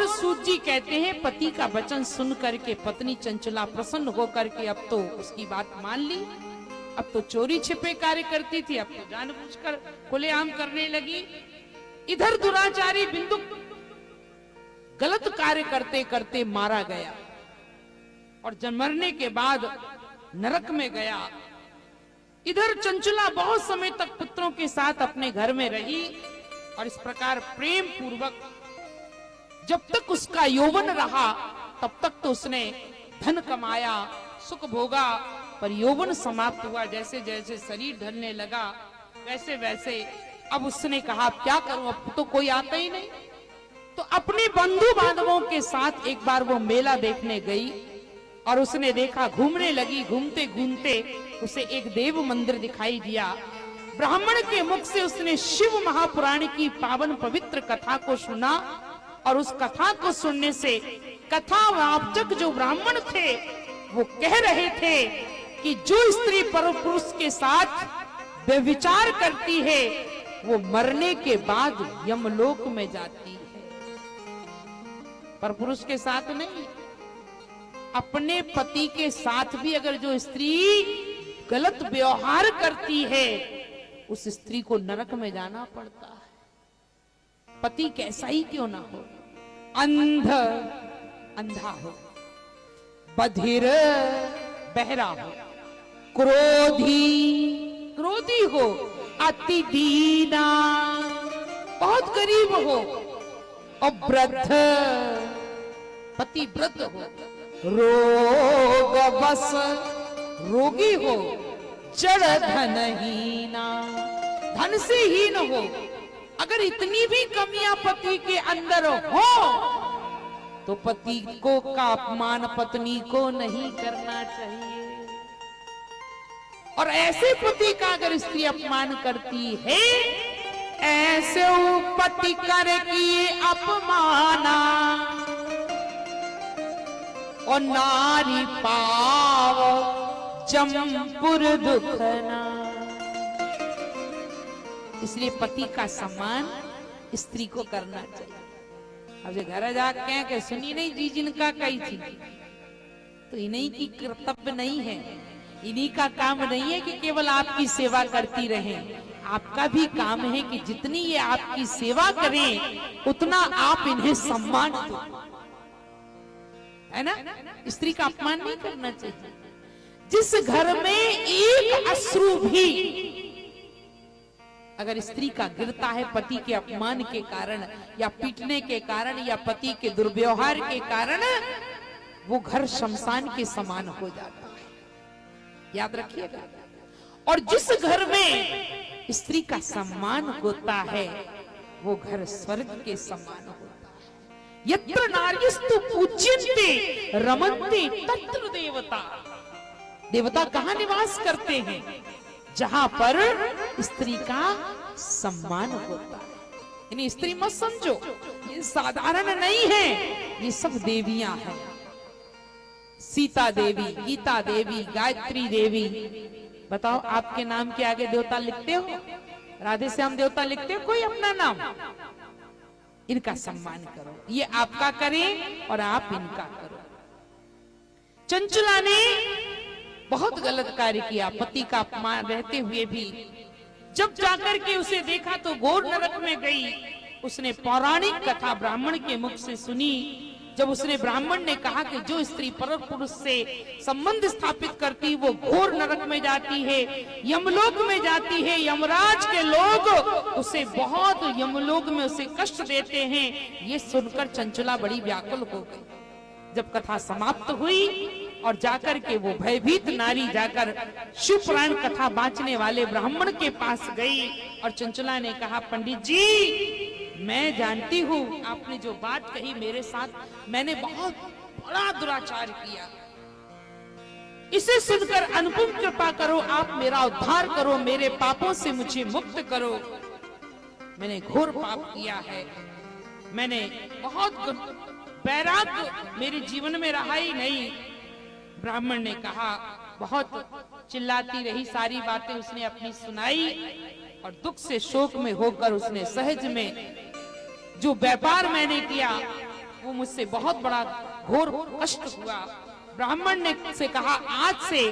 सूत जी कहते हैं पति का वचन सुन करके पत्नी चंचला प्रसन्न होकर के अब तो उसकी बात मान ली। अब तो चोरी छिपे कार्य करती थी, अब तो जानबूझकर खुलेआम करने लगी। इधर दुराचारी बिंदु गलत कार्य करते करते मारा गया और जब मरने के बाद नरक में गया। इधर चंचला बहुत समय तक पुत्रों के साथ अपने घर में रही और इस प्रकार प्रेम पूर्वक जब तक उसका यौवन रहा तब तक तो उसने धन कमाया, सुख भोगा, पर यौवन समाप्त हुआ। जैसे जैसे शरीर ढलने लगा वैसे वैसे अब उसने कहा अब क्या करूं, अब तो कोई आता ही नहीं। तो अपने बंधु बांधवों के साथ एक बार वो मेला देखने गई और उसने देखा, घूमने लगी। घूमते घूमते उसे एक देव मंदिर दिखाई दिया। ब्राह्मण के मुख से उसने शिव महापुराण की पावन पवित्र कथा को सुना और उस कथा को सुनने से कथावाचक जो ब्राह्मण थे वो कह रहे थे कि जो स्त्री पर पुरुष के साथ व्यभिचार करती है वो मरने के बाद यमलोक में जाती है, पर पुरुष के साथ नहीं। अपने पति के साथ भी अगर जो स्त्री गलत व्यवहार करती है उस स्त्री को नरक में जाना पड़ता है। पति कैसा ही क्यों ना हो, अंधा हो, बधिर बहरा हो, क्रोधी हो, अति दीना बहुत गरीब हो, और वृद्ध पति वृद्ध हो, रोग बस रोगी हो, जड़ धनहीना धन से हीन हो। अगर इतनी भी कमियां पति के अंदर हो तो पति को का अपमान पत्नी को नहीं करना चाहिए। और ऐसे पति का अगर स्त्री अपमान करती है, ऐसे पति कर किए अपमाना और नारी पाव जमपुर दुखना। इसलिए पति का सम्मान स्त्री को करना चाहिए। अब जो घर जाके के सुनी नहीं जी जिनका कही थी, तो इन्हीं की कर्तव्य नहीं है, इन्हीं का काम नहीं है कि केवल आपकी सेवा करती रहें। आपका भी काम है कि जितनी ये आपकी सेवा करें उतना आप इन्हें सम्मान दो, है ना। स्त्री का अपमान नहीं करना चाहिए। जिस घर में एक अश्रु भी अगर स्त्री का गिरता है पति के अपमान के कारण या पीटने के कारण या पति के दुर्व्यवहार के कारण, वो घर शमशान के समान हो जाता है, याद रखिएगा। और जिस घर में स्त्री का सम्मान होता है वो घर स्वर्ग के समान होता है। यत्र नार्यस्तु पूज्यन्ते रमन्ते तत्र देवता। देवता कहाँ निवास करते हैं? जहां पर स्त्री का सम्मान होता है। यानी स्त्री मत समझो ये साधारण नहीं है, ये सब देवियां हैं। सीता देवी, गीता देवी, गायत्री देवी। बताओ आपके नाम के आगे देवता लिखते हो? राधे श्याम देवता लिखते हो कोई अपना नाम? इनका सम्मान करो, ये आपका करें और आप इनका करो। चंचला ने बहुत गलत कार्य किया, पति का अपमान रहते हुए भी। जब जाकर के उसे देखा तो घोर नरक में गई। उसने पौराणिक कथा ब्राह्मण के मुख से सुनी। जब उसने ब्राह्मण ने कहा कि जो स्त्री पर पुरुष से संबंध स्थापित करती वो घोर नरक में जाती है, यमलोक में जाती है, यमराज के लोग उसे बहुत यमलोक में उसे कष्ट देते हैं, ये सुनकर चंचला बड़ी व्याकुल हो गई। जब कथा समाप्त हुई और जाकर के वो भयभीत नारी जाकर शिव पुराण कथा बांचने वाले ब्राह्मण के पास गई और चंचला ने कहा, पंडित जी मैं जानती हूँ आपने जो बात कही मेरे साथ, मैंने बहुत बड़ा दुराचार किया। इसे सुनकर अनुपम कृपा करो, आप मेरा उद्धार करो, मेरे पापों से मुझे मुक्त करो। मैंने घोर पाप किया है, मैंने बहुत वैराग्य मेरे जीवन में रहा ही नहीं। ब्राह्मण ने कहा, बहुत चिल्लाती रही, सारी बातें उसने अपनी सुनाई और दुख से शोक में होकर उसने सहज में जो व्यापार मैंने किया वो मुझसे बहुत बड़ा घोर कष्ट हुआ। ब्राह्मण ने से कहा, आज से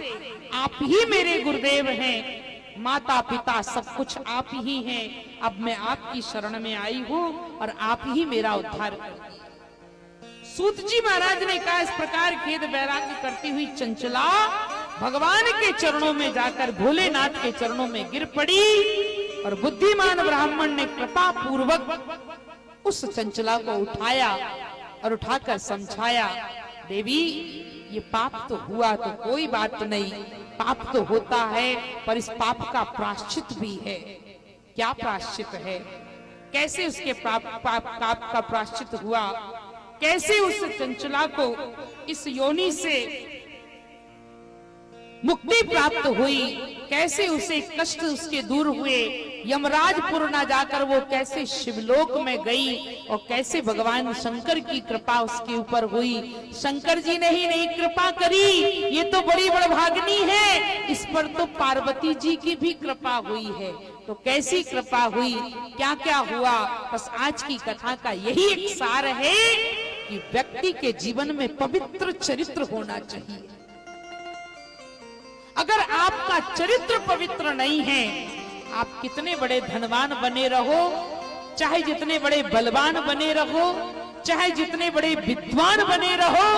आप ही मेरे गुरुदेव हैं, माता पिता सब कुछ आप ही हैं। अब मैं आपकी शरण में आई हूं और आप ही मेरा उद्धार करिए। सूत जी महाराज ने कहा, इस प्रकार खेद वैराग्य करती हुई चंचला भगवान के चरणों में जाकर भोलेनाथ के चरणों में गिर पड़ी और बुद्धिमान ब्राह्मण ने कृपा पूर्वक उस चंचला को उठाया और उठाकर समझाया, देवी ये पाप तो हुआ तो कोई बात नहीं, पाप तो होता है पर इस पाप का प्रायश्चित भी है। क्या प्रायश्चित है? कैसे उसके पाप का प्रायश्चित हुआ? कैसे उस चंचला को इस योनि से मुक्ति प्राप्त हुई? कैसे उसे कष्ट उसके दूर हुए? यमराजपुर ना जाकर वो कैसे शिवलोक में गई और कैसे भगवान शंकर की कृपा उसके ऊपर हुई? शंकर जी ने ही नहीं कृपा करी, ये तो बड़ी बड़भाग्नि है, इस पर तो पार्वती जी की भी कृपा हुई है। तो कैसी कृपा हुई, क्या क्या हुआ? बस आज की कथा का यही एक सार है कि व्यक्ति के जीवन में पवित्र चरित्र होना चाहिए। अगर आपका चरित्र पवित्र नहीं है, आप कितने बड़े धनवान बने रहो, चाहे जितने बड़े बलवान बने रहो, चाहे जितने बड़े विद्वान बने रहो,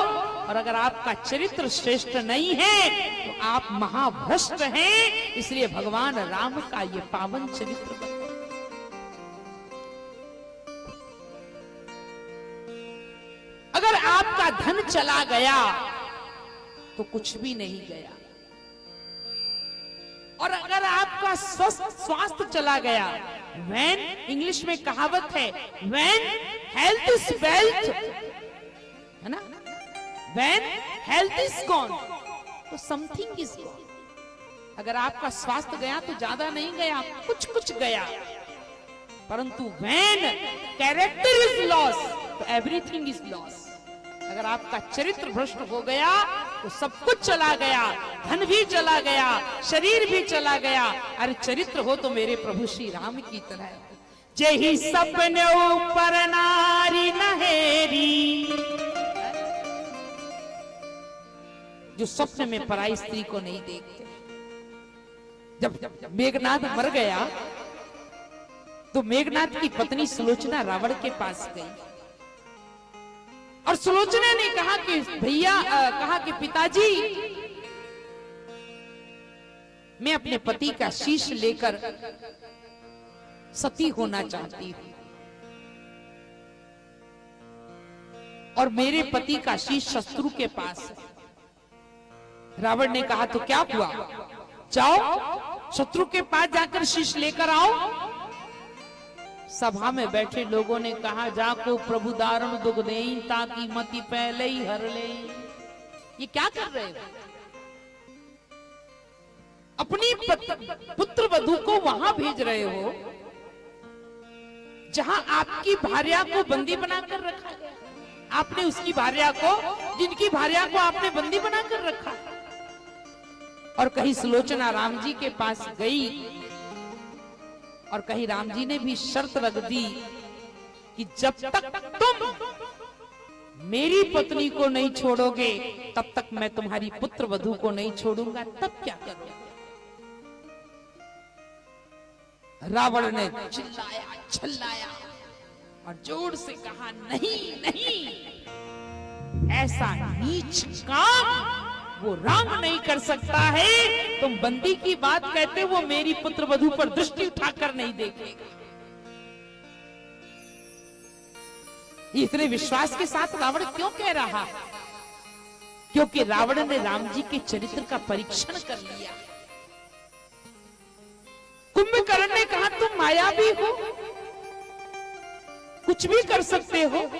और अगर आपका चरित्र श्रेष्ठ नहीं है तो आप महाभ्रष्ट हैं। इसलिए भगवान राम का ये पावन चरित्र बताओ। अगर आपका धन चला गया तो कुछ भी नहीं गया, और अगर आपका स्वास्थ्य चला गया, when इंग्लिश में कहावत है, when health is wealth, है ना, when health is gone तो something is gone। अगर आपका स्वास्थ्य गया तो ज्यादा नहीं गया, कुछ कुछ गया, परंतु when character is lost तो everything is lost। अगर आपका चरित्र भ्रष्ट हो गया तो सब कुछ चला गया, धन भी चला गया, शरीर भी चला गया। अरे चरित्र हो तो मेरे प्रभु श्री राम की तरह। जेहि सपने ऊपर नारी नहेरी, जो स्वप्न में पराई स्त्री को नहीं देखते। जब मेघनाथ मर गया तो मेघनाथ की पत्नी सुलोचना रावण के पास गई और सुलोचना ने कहा कि भैया, कहा कि पिताजी, मैं अपने पति का शीश लेकर सती होना चाहती हूं और मेरे पति का शीश शत्रु के पास है। रावण ने कहा तो क्या हुआ, जाओ शत्रु के पास जाकर शीश लेकर आओ। सभा में बैठे लोगों ने कहा, जाको प्रभु दारुण दुख देई, ताकि मति पहले ही हर ले। ये क्या कर रहे हो? अपनी पुत्र वधू को वहां भेज रहे हो जहां आपकी भार्या को बंदी बनाकर रखा गया। आपने उसकी भार्या को, जिनकी भार्या को आपने बंदी बनाकर रखा, और कहीं सुलोचना राम जी के पास गई और कहीं राम जी ने भी शर्त रख दी कि जब तक तुम मेरी पत्नी को नहीं छोड़ोगे तब तक मैं तुम्हारी पुत्र वधू को नहीं छोड़ूंगा। तब क्या करोगे? रावण ने चिल्लाया, चिल्लाया और जोर से कहा, नहीं नहीं, ऐसा नीच काम वो राम नहीं कर सकता है। तुम बंदी की बात कहते, वो मेरी पुत्र वधू पर दृष्टि उठाकर नहीं देखेगा। इतने विश्वास के साथ रावण क्यों कह रहा है? क्योंकि रावण ने राम जी के चरित्र का परीक्षण कर लिया। कुंभकर्ण ने कहा, तुम मायावी हो, कुछ भी कर सकते हो।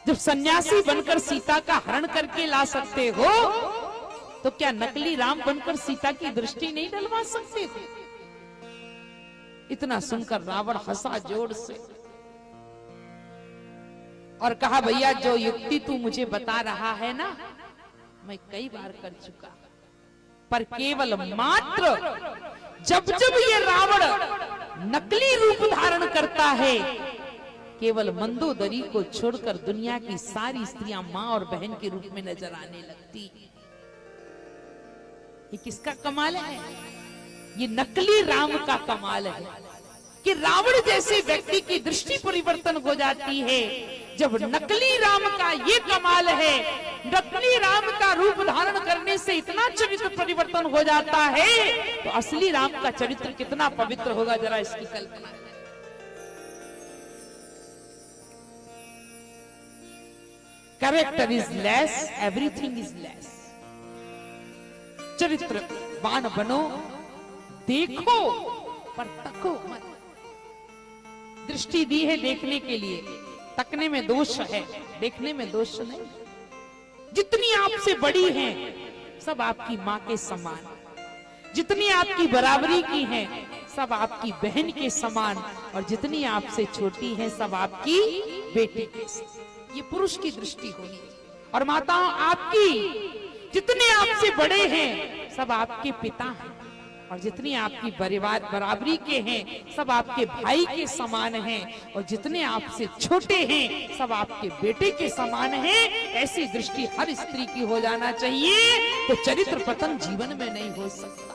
जब सन्यासी बनकर सीता का हरण करके ला सकते हो, तो क्या नकली राम बनकर सीता की दृष्टि नहीं डलवा सकते हो? इतना सुनकर रावण हंसा जोर से और कहा, भैया जो युक्ति तू मुझे बता रहा है ना, मैं कई बार कर चुका, पर केवल मात्र जब जब ये रावण नकली रूप धारण करता है केवल मंदोदरी को छोड़कर दुनिया की सारी स्त्रियां मां और बहन के रूप में नजर आने लगती। ये किसका कमाल है? ये नकली राम का कमाल है कि रावण जैसे व्यक्ति की दृष्टि परिवर्तन हो जाती है। जब नकली राम का ये कमाल है, नकली राम का रूप धारण करने से इतना चरित्र परिवर्तन हो जाता है, तो असली राम का चरित्र कितना पवित्र होगा, जरा इसकी कल्पना। Character is less, everything is less. चरित्रवान बनो, देखो पर तको मत। दृष्टि दी है देखने के लिए, तकने में दोष है, देखने में दोष नहीं। जितनी आपसे बड़ी हैं सब आपकी मां के समान, जितनी आपकी बराबरी की हैं सब आपकी बहन के समान, और जितनी आपसे छोटी हैं सब आपकी बेटी के समान। ये पुरुष की दृष्टि होगी। और माताओं, आपकी जितने आपसे बड़े हैं सब आपके पिता हैं, और जितनी आपकी बराबरी के हैं सब आपके भाई के समान हैं, और जितने आपसे छोटे हैं सब आपके बेटे के समान हैं। ऐसी दृष्टि हर स्त्री की हो जाना चाहिए, तो चरित्र पतन जीवन में नहीं हो सकता।